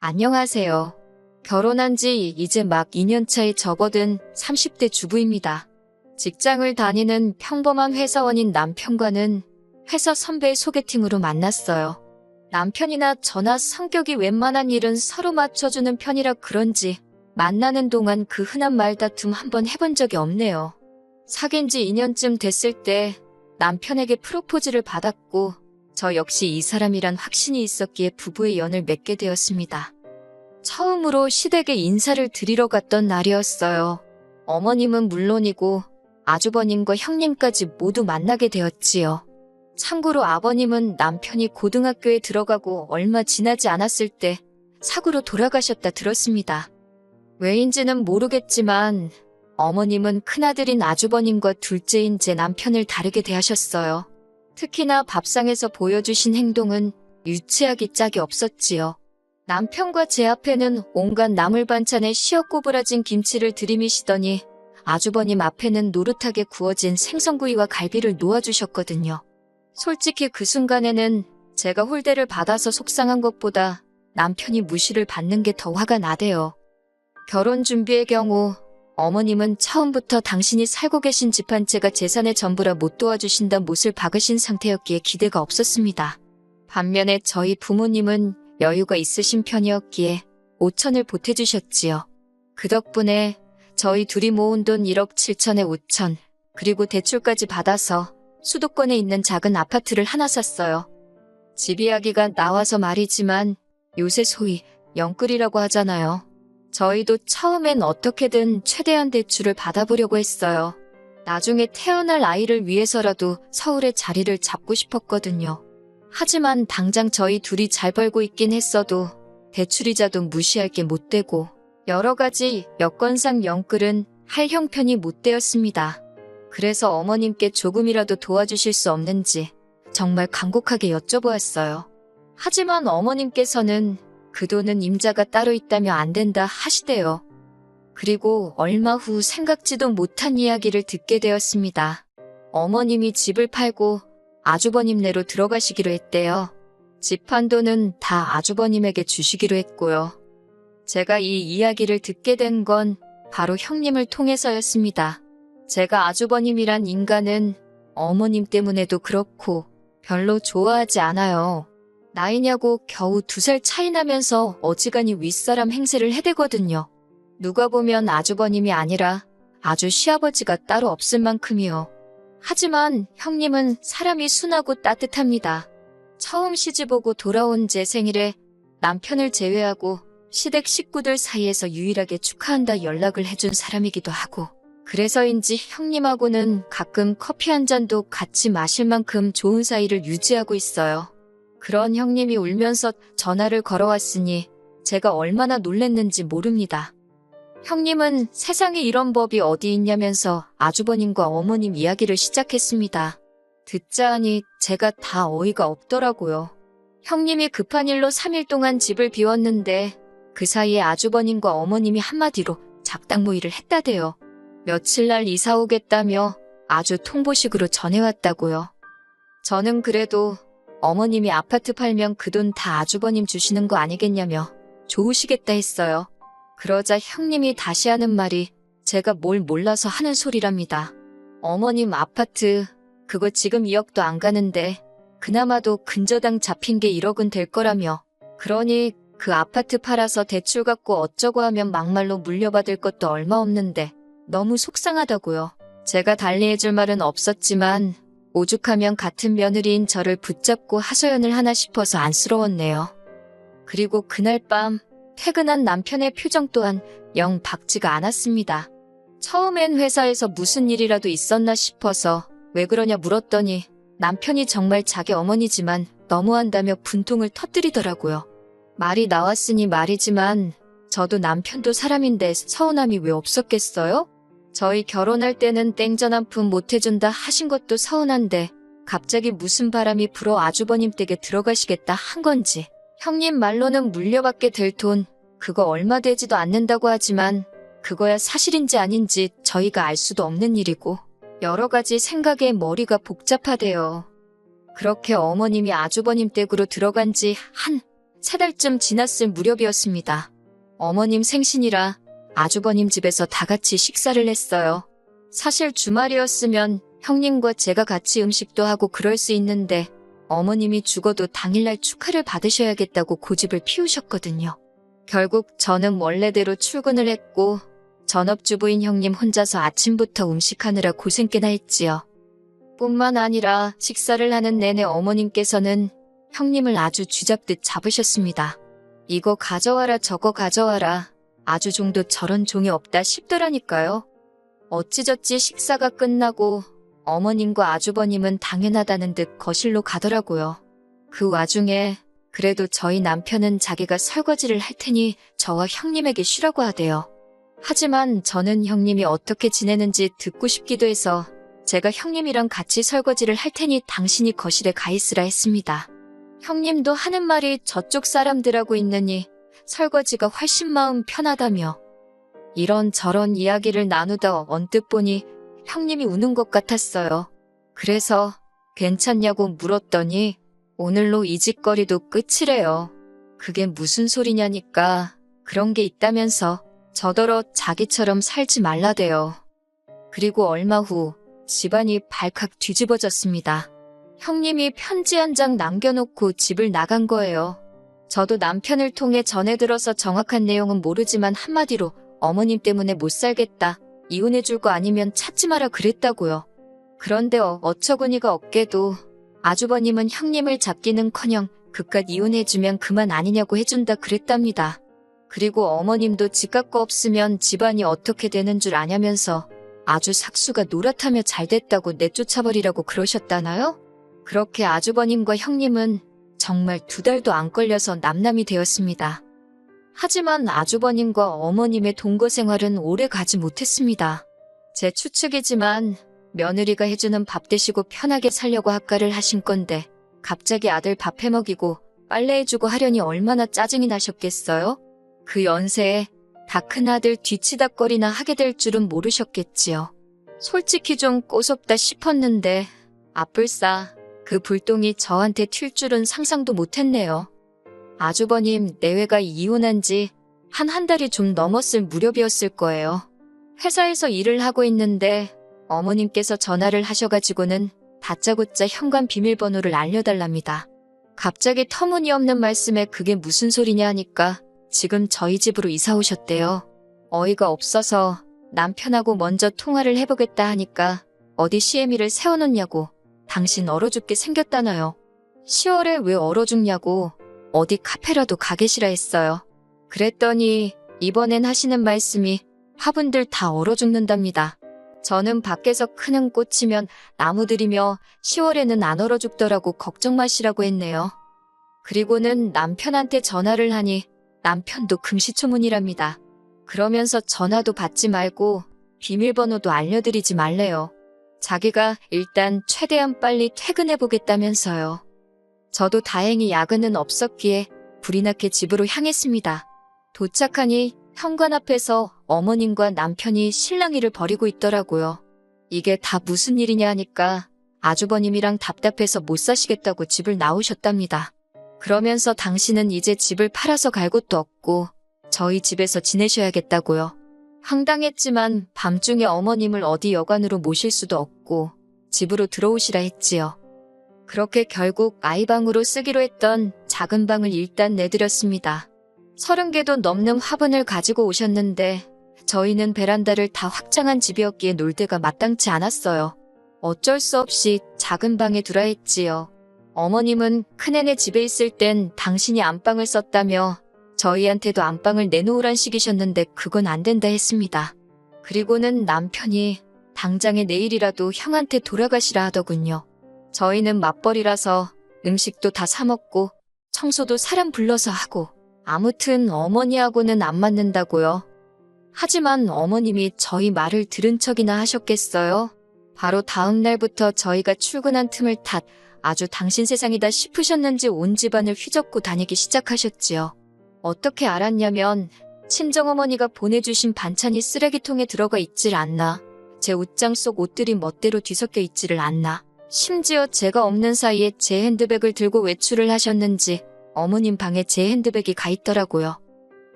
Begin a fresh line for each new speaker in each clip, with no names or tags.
안녕하세요. 결혼한 지 이제 막 2년 차에 접어든 30대 주부입니다. 직장을 다니는 평범한 회사원인 남편과는 회사 선배의 소개팅으로 만났어요. 남편이나 저나 성격이 웬만한 일은 서로 맞춰주는 편이라 그런지 만나는 동안 그 흔한 말다툼 한번 해본 적이 없네요. 사귄 지 2년쯤 됐을 때 남편에게 프로포즈를 받았고 저 역시 이 사람이란 확신이 있었기에 부부의 연을 맺게 되었습니다. 처음으로 시댁에 인사를 드리러 갔던 날이었어요. 어머님은 물론이고 아주버님과 형님까지 모두 만나게 되었지요. 참고로 아버님은 남편이 고등학교에 들어가고 얼마 지나지 않았을 때 사고로 돌아가셨다 들었습니다. 왜인지는 모르겠지만 어머님은 큰아들인 아주버님과 둘째인 제 남편을 다르게 대하셨어요. 특히나 밥상에서 보여주신 행동은 유치하기 짝이 없었지요. 남편과 제 앞에는 온갖 나물 반찬에 시어 꼬부라진 김치를 들이미시더니 아주버님 앞에는 노릇하게 구워진 생선구이와 갈비를 놓아주셨거든요. 솔직히 그 순간에는 제가 홀대를 받아서 속상한 것보다 남편이 무시를 받는 게 더 화가 나대요. 결혼 준비의 경우 어머님은 처음부터 당신이 살고 계신 집 한 채가 재산의 전부라 못 도와주신다 못을 박으신 상태였기에 기대가 없었습니다. 반면에 저희 부모님은 여유가 있으신 편이었기에 5천을 보태주셨지요. 그 덕분에 저희 둘이 모은 돈 1억 7천에 5천, 그리고 대출까지 받아서 수도권에 있는 작은 아파트를 하나 샀어요. 집 이야기가 나와서 말이지만 요새 소위 영끌이라고 하잖아요. 저희도 처음엔 어떻게든 최대한 대출을 받아보려고 했어요. 나중에 태어날 아이를 위해서라도 서울에 자리를 잡고 싶었거든요. 하지만 당장 저희 둘이 잘 벌고 있긴 했어도 대출이자도 무시할 게 못 되고 여러 가지 여건상 영끌은 할 형편이 못 되었습니다. 그래서 어머님께 조금이라도 도와주실 수 없는지 정말 간곡하게 여쭤보았어요. 하지만 어머님께서는 그 돈은 임자가 따로 있다며 안 된다 하시대요. 그리고 얼마 후 생각지도 못한 이야기를 듣게 되었습니다. 어머님이 집을 팔고 아주버님네로 들어가시기로 했대요. 집 판 돈은 다 아주버님에게 주시기로 했고요. 제가 이 이야기를 듣게 된 건 바로 형님을 통해서였습니다. 제가 아주버님이란 인간은 어머님 때문에도 그렇고 별로 좋아하지 않아요. 나이냐고 겨우 2살 차이 나면서 어지간히 윗사람 행세를 해대거든요. 누가 보면 아주버님이 아니라 아주 시아버지가 따로 없을 만큼이요. 하지만 형님은 사람이 순하고 따뜻합니다. 처음 시집오고 돌아온 제 생일에 남편을 제외하고 시댁 식구들 사이에서 유일하게 축하한다 연락을 해준 사람이기도 하고 그래서인지 형님하고는 가끔 커피 한 잔도 같이 마실 만큼 좋은 사이를 유지하고 있어요. 그런 형님이 울면서 전화를 걸어왔으니 제가 얼마나 놀랬는지 모릅니다. 형님은 세상에 이런 법이 어디 있냐면서 아주버님과 어머님 이야기를 시작했습니다. 듣자 하니 제가 다 어이가 없더라고요. 형님이 급한 일로 3일 동안 집을 비웠는데 그 사이에 아주버님과 어머님이 한마디로 작당 모의를 했다대요. 며칠 날 이사 오겠다며 아주 통보식으로 전해왔다고요. 저는 그래도 어머님이 아파트 팔면 그 돈 다 아주버님 주시는 거 아니겠냐며 좋으시겠다 했어요. 그러자 형님이 다시 하는 말이 제가 뭘 몰라서 하는 소리랍니다. 어머님 아파트 그거 지금 2억도 안 가는데 그나마도 근저당 잡힌 게 1억은 될 거라며 그러니 그 아파트 팔아서 대출 갚고 어쩌고 하면 막말로 물려받을 것도 얼마 없는데 너무 속상하다고요. 제가 달리해줄 말은 없었지만 오죽하면 같은 며느리인 저를 붙잡고 하소연을 하나 싶어서 안쓰러웠네요. 그리고 그날 밤 퇴근한 남편의 표정 또한 영 밝지가 않았습니다. 처음엔 회사에서 무슨 일이라도 있었나 싶어서 왜 그러냐 물었더니 남편이 정말 자기 어머니지만 너무한다며 분통을 터뜨리더라고요. 말이 나왔으니 말이지만 저도 남편도 사람인데 서운함이 왜 없었겠어요? 저희 결혼할 때는 땡전 한 푼 못 해준다 하신 것도 서운한데 갑자기 무슨 바람이 불어 아주버님 댁에 들어가시겠다 한 건지 형님 말로는 물려받게 될 돈 그거 얼마 되지도 않는다고 하지만 그거야 사실인지 아닌지 저희가 알 수도 없는 일이고 여러 가지 생각에 머리가 복잡하대요. 그렇게 어머님이 아주버님 댁으로 들어간 지 한 3달쯤 지났을 무렵이었습니다. 어머님 생신이라 아주버님 집에서 다 같이 식사를 했어요. 사실 주말이었으면 형님과 제가 같이 음식도 하고 그럴 수 있는데 어머님이 죽어도 당일날 축하를 받으셔야겠다고 고집을 피우셨거든요. 결국 저는 원래대로 출근을 했고 전업주부인 형님 혼자서 아침부터 음식하느라 고생 꽤나 했지요. 뿐만 아니라 식사를 하는 내내 어머님께서는 형님을 아주 쥐잡듯 잡으셨습니다. 이거 가져와라 저거 가져와라. 아주 종도 저런 종이 없다 싶더라니까요. 어찌저찌 식사가 끝나고 어머님과 아주버님은 당연하다는 듯 거실로 가더라고요. 그 와중에 그래도 저희 남편은 자기가 설거지를 할 테니 저와 형님에게 쉬라고 하대요. 하지만 저는 형님이 어떻게 지내는지 듣고 싶기도 해서 제가 형님이랑 같이 설거지를 할 테니 당신이 거실에 가 있으라 했습니다. 형님도 하는 말이 저쪽 사람들하고 있느니 설거지가 훨씬 마음 편하다며 이런저런 이야기를 나누다 언뜻 보니 형님이 우는 것 같았어요. 그래서 괜찮냐고 물었더니 오늘로 이 짓거리도 끝이래요. 그게 무슨 소리냐니까 그런 게 있다면서 저더러 자기처럼 살지 말라대요. 그리고 얼마 후 집안이 발칵 뒤집어졌습니다. 형님이 편지 한 장 남겨놓고 집을 나간 거예요. 저도 남편을 통해 전해 들어서 정확한 내용은 모르지만 한마디로 어머님 때문에 못 살겠다. 이혼해줄 거 아니면 찾지 마라 그랬다고요. 그런데 어처구니가 없게도 아주버님은 형님을 잡기는커녕 그깟 이혼해주면 그만 아니냐고 해준다 그랬답니다. 그리고 어머님도 집값 거 없으면 집안이 어떻게 되는 줄 아냐면서 아주 삭수가 노랗다며 잘됐다고 내쫓아버리라고 그러셨다나요? 그렇게 아주버님과 형님은 정말 2달도 안 걸려서 남남이 되었습니다. 하지만 아주버님과 어머님의 동거 생활은 오래 가지 못했습니다. 제 추측이지만 며느리가 해주는 밥 드시고 편하게 살려고 합가를 하신 건데 갑자기 아들 밥 해먹이고 빨래해주고 하려니 얼마나 짜증이 나셨겠어요? 그 연세에 다 큰아들 뒤치다꺼리나 하게 될 줄은 모르셨겠지요. 솔직히 좀 꼬숩다 싶었는데 아뿔싸 그 불똥이 저한테 튈 줄은 상상도 못했네요. 아주버님 내외가 이혼한 지 한 달이 좀 넘었을 무렵이었을 거예요. 회사에서 일을 하고 있는데 어머님께서 전화를 하셔가지고는 다짜고짜 현관 비밀번호를 알려달랍니다. 갑자기 터무니없는 말씀에 그게 무슨 소리냐 하니까 지금 저희 집으로 이사 오셨대요. 어이가 없어서 남편하고 먼저 통화를 해보겠다 하니까 어디 시애미를 세워놓냐고 당신 얼어 죽게 생겼다나요. 10월에 왜 얼어 죽냐고 어디 카페라도 가 계시라 했어요. 그랬더니 이번엔 하시는 말씀이 화분들 다 얼어 죽는답니다. 저는 밖에서 크는 꽃이면 나무들이며 10월에는 안 얼어 죽더라고 걱정 마시라고 했네요. 그리고는 남편한테 전화를 하니 남편도 금시초문이랍니다. 그러면서 전화도 받지 말고 비밀번호도 알려드리지 말래요. 자기가 일단 최대한 빨리 퇴근해보겠다면서요. 저도 다행히 야근은 없었기에 불이 나게 집으로 향했습니다. 도착하니 현관 앞에서 어머님과 남편이 실랑이를 벌이고 있더라고요. 이게 다 무슨 일이냐 하니까 아주버님이랑 답답해서 못 사시겠다고 집을 나오셨답니다. 그러면서 당신은 이제 집을 팔아서 갈 곳도 없고 저희 집에서 지내셔야겠다고요. 황당했지만 밤중에 어머님을 어디 여관으로 모실 수도 없고 집으로 들어오시라 했지요. 그렇게 결국 아이방으로 쓰기로 했던 작은 방을 일단 내드렸습니다. 30개도 넘는 화분을 가지고 오셨는데 저희는 베란다를 다 확장한 집이었기에 놀 데가 마땅치 않았어요. 어쩔 수 없이 작은 방에 두라 했지요. 어머님은 큰애네 집에 있을 땐 당신이 안방을 썼다며 저희한테도 안방을 내놓으란 식이셨는데 그건 안 된다 했습니다. 그리고는 남편이 당장에 내일이라도 형한테 돌아가시라 하더군요. 저희는 맞벌이라서 음식도 다 사 먹고 청소도 사람 불러서 하고 아무튼 어머니하고는 안 맞는다고요. 하지만 어머님이 저희 말을 들은 척이나 하셨겠어요? 바로 다음 날부터 저희가 출근한 틈을 탓 아주 당신 세상이다 싶으셨는지 온 집안을 휘젓고 다니기 시작하셨지요. 어떻게 알았냐면 친정어머니가 보내주신 반찬이 쓰레기통에 들어가 있질 않나, 제 옷장 속 옷들이 멋대로 뒤섞여 있지를 않나, 심지어 제가 없는 사이에 제 핸드백을 들고 외출을 하셨는지 어머님 방에 제 핸드백이 가 있더라고요.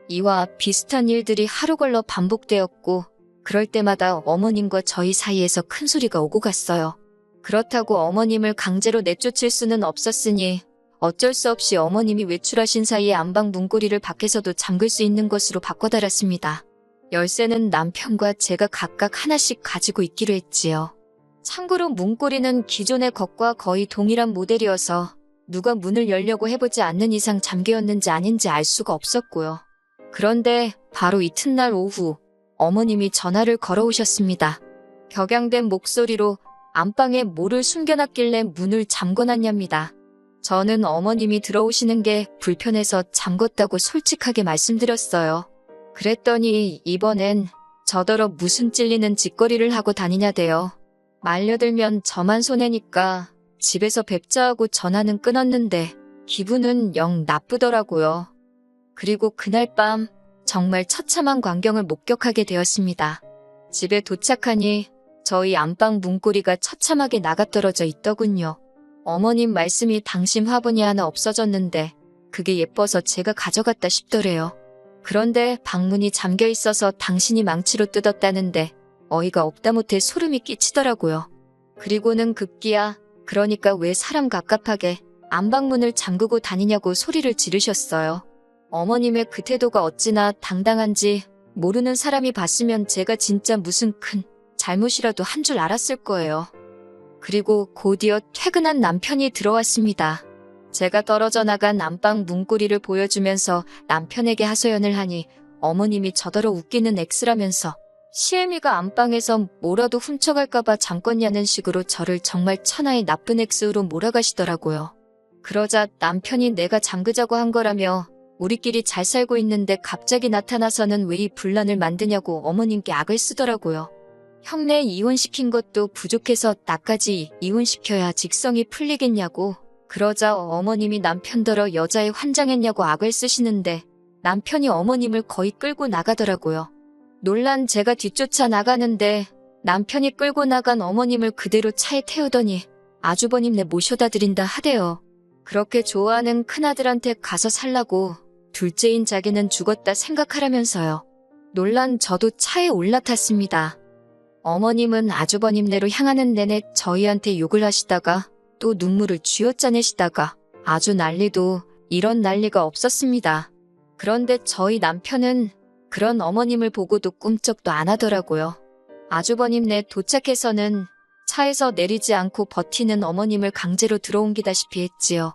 이와 비슷한 일들이 하루 걸러 반복되었고 그럴 때마다 어머님과 저희 사이에서 큰 소리가 오고 갔어요. 그렇다고 어머님을 강제로 내쫓을 수는 없었으니 어쩔 수 없이 어머님이 외출하신 사이에 안방 문고리를 밖에서도 잠글 수 있는 것으로 바꿔달았습니다. 열쇠는 남편과 제가 각각 하나씩 가지고 있기로 했지요. 참고로 문고리는 기존의 것과 거의 동일한 모델이어서 누가 문을 열려고 해보지 않는 이상 잠겨였는지 아닌지 알 수가 없었고요. 그런데 바로 이튿날 오후 어머님이 전화를 걸어오셨습니다. 격양된 목소리로 안방에 뭐를 숨겨놨길래 문을 잠궈놨냐입니다. 저는 어머님이 들어오시는 게 불편해서 잠궜다고 솔직하게 말씀드렸어요. 그랬더니 이번엔 저더러 무슨 찔리는 짓거리를 하고 다니냐대요. 말려들면 저만 손해니까 집에서 뵙자 하고 전화는 끊었는데 기분은 영 나쁘더라고요. 그리고 그날 밤 정말 처참한 광경을 목격하게 되었습니다. 집에 도착하니 저희 안방 문고리가 처참하게 나가떨어져 있더군요. 어머님 말씀이 당신 화분이 하나 없어졌는데 그게 예뻐서 제가 가져갔다 싶더래요. 그런데 방문이 잠겨 있어서 당신이 망치로 뜯었다는데 어이가 없다 못해 소름이 끼치더라고요. 그리고는 급기야 그러니까 왜 사람 갑갑하게 안방문을 잠그고 다니냐고 소리를 지르셨어요. 어머님의 그 태도가 어찌나 당당한지 모르는 사람이 봤으면 제가 진짜 무슨 큰 잘못이라도 한 줄 알았을 거예요. 그리고 곧이어 퇴근한 남편이 들어왔습니다. 제가 떨어져 나간 안방 문고리를 보여주면서 남편에게 하소연을 하니 어머님이 저더러 웃기는 X라면서 시애미가 안방에서 뭐라도 훔쳐갈까봐 잠궜냐는 식으로 저를 정말 천하의 나쁜 X로 몰아가시더라고요. 그러자 남편이 내가 잠그자고 한 거라며 우리끼리 잘 살고 있는데 갑자기 나타나서는 왜 이 분란을 만드냐고 어머님께 악을 쓰더라고요. 형네 이혼시킨 것도 부족해서 나까지 이혼시켜야 직성이 풀리겠냐고. 그러자 어머님이 남편더러 여자애 환장했냐고 악을 쓰시는데 남편이 어머님을 거의 끌고 나가더라고요. 놀란 제가 뒤쫓아 나가는데 남편이 끌고 나간 어머님을 그대로 차에 태우더니 아주버님네 모셔다 드린다 하대요. 그렇게 좋아하는 큰아들한테 가서 살라고 둘째인 자기는 죽었다 생각하라면서요. 놀란 저도 차에 올라탔습니다. 어머님은 아주버님네로 향하는 내내 저희한테 욕을 하시다가 또 눈물을 쥐어짜내시다가 아주 난리도 이런 난리가 없었습니다. 그런데 저희 남편은 그런 어머님을 보고도 꿈쩍도 안 하더라고요. 아주버님네 도착해서는 차에서 내리지 않고 버티는 어머님을 강제로 들어옮기다시피 했지요.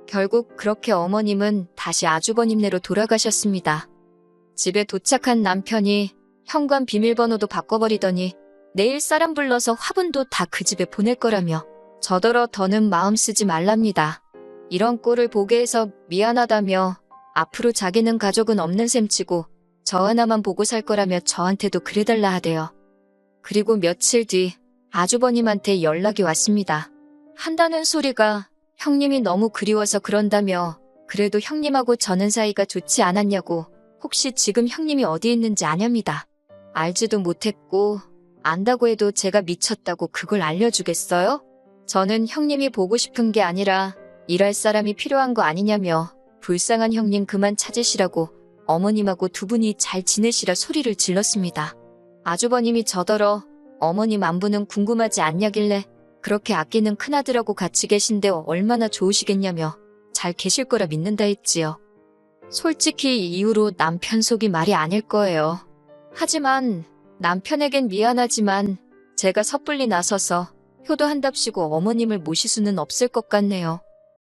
결국 그렇게 어머님은 다시 아주버님네로 돌아가셨습니다. 집에 도착한 남편이 현관 비밀번호도 바꿔버리더니 내일 사람 불러서 화분도 다 그 집에 보낼 거라며 저더러 더는 마음 쓰지 말랍니다. 이런 꼴을 보게 해서 미안하다며 앞으로 자기는 가족은 없는 셈치고 저 하나만 보고 살 거라며 저한테도 그래달라 하대요. 그리고 며칠 뒤 아주버님한테 연락이 왔습니다. 한다는 소리가 형님이 너무 그리워서 그런다며 그래도 형님하고 저는 사이가 좋지 않았냐고 혹시 지금 형님이 어디 있는지 아냐입니다. 알지도 못했고 안다고 해도 제가 미쳤다고 그걸 알려주겠어요? 저는 형님이 보고 싶은 게 아니라 일할 사람이 필요한 거 아니냐며 불쌍한 형님 그만 찾으시라고 어머님하고 두 분이 잘 지내시라 소리를 질렀습니다. 아주버님이 저더러 어머님 안부는 궁금하지 않냐길래 그렇게 아끼는 큰아들하고 같이 계신데 얼마나 좋으시겠냐며 잘 계실 거라 믿는다 했지요. 솔직히 이 이후로 남편 속이 말이 아닐 거예요. 하지만 남편에겐 미안하지만 제가 섣불리 나서서 효도한답시고 어머님을 모실 수는 없을 것 같네요.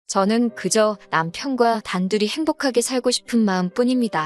저는 그저 남편과 단둘이 행복하게 살고 싶은 마음뿐입니다.